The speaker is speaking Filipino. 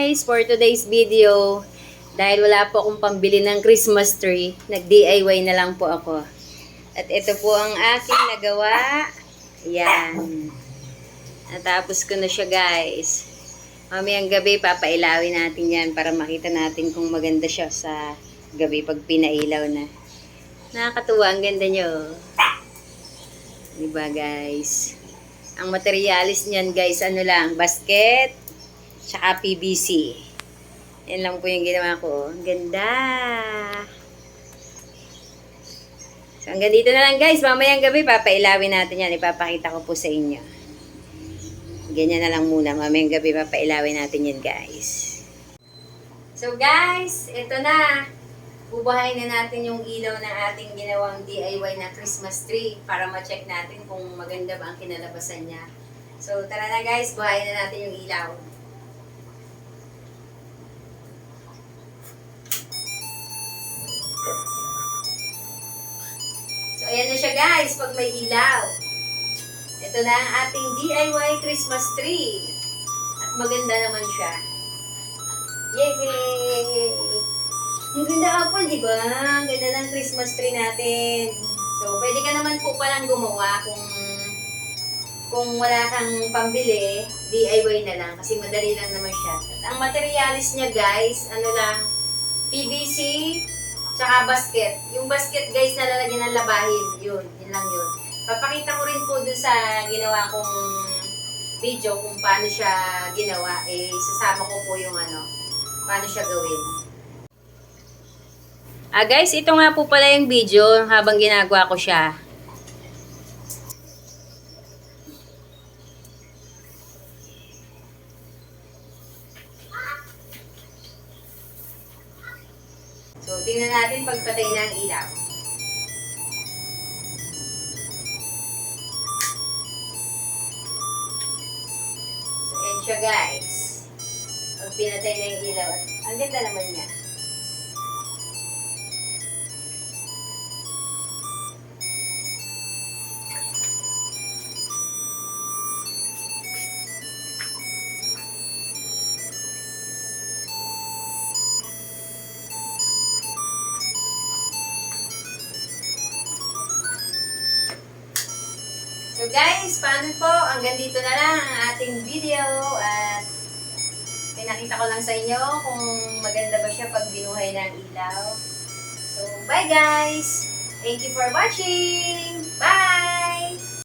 guys, for today's video, dahil wala po akong pambili ng Christmas tree, nag-DIY na lang po ako. At ito po ang aking nagawa. Ayan. Natapos ko na siya guys. Mamayang gabi, papailawin natin yan para makita natin kung maganda siya sa gabi pag pinailaw na. Nakakatuwa, ang ganda nyo. Diba guys? Ang materialis niyan guys, ano lang, basket, tsaka PVC. Yan lang po yung ginawa ko. Ang ganda. So hanggang dito na lang guys. Mamayang gabi, papailawin natin yan. Ipapakita ko po sa inyo. Ganyan na lang muna. Mamayang gabi, papailawin natin yan guys. So guys, ito na. Bubuhayin na natin yung ilaw ng ating ginawang DIY na Christmas tree para ma-check natin kung maganda ba ang kinalabasan niya. So tara na guys, buhayin na natin yung ilaw. So ayan na siya guys, pag may ilaw. Ito na ang ating DIY Christmas tree. At maganda naman siya. Yay! Ang ganda apple, di ba? Ang ganda ng Christmas tree natin. So, pwede ka naman po palang gumawa kung wala kang pambili, DIY na lang kasi madali lang naman siya. At ang materialis niya guys, ano lang, PVC, tsaka basket. Yung basket guys na lalagyan ng labahin, yun lang yun. Papakita ko rin po dun sa ginawa kong video kung paano siya ginawa. Sasama ko po yung paano siya gawin. Guys, ito nga po pala yung video habang ginagawa ko siya. So, tingnan natin pagpatay na ang ilaw. So, ayan siya guys. Pag pinatay na yung ilaw, ang ganda naman niya. So guys, paano po? Hanggang dito na lang ang ating video at pinakita ko lang sa inyo kung maganda ba siya pag binuhay ng ilaw. So bye guys! Thank you for watching!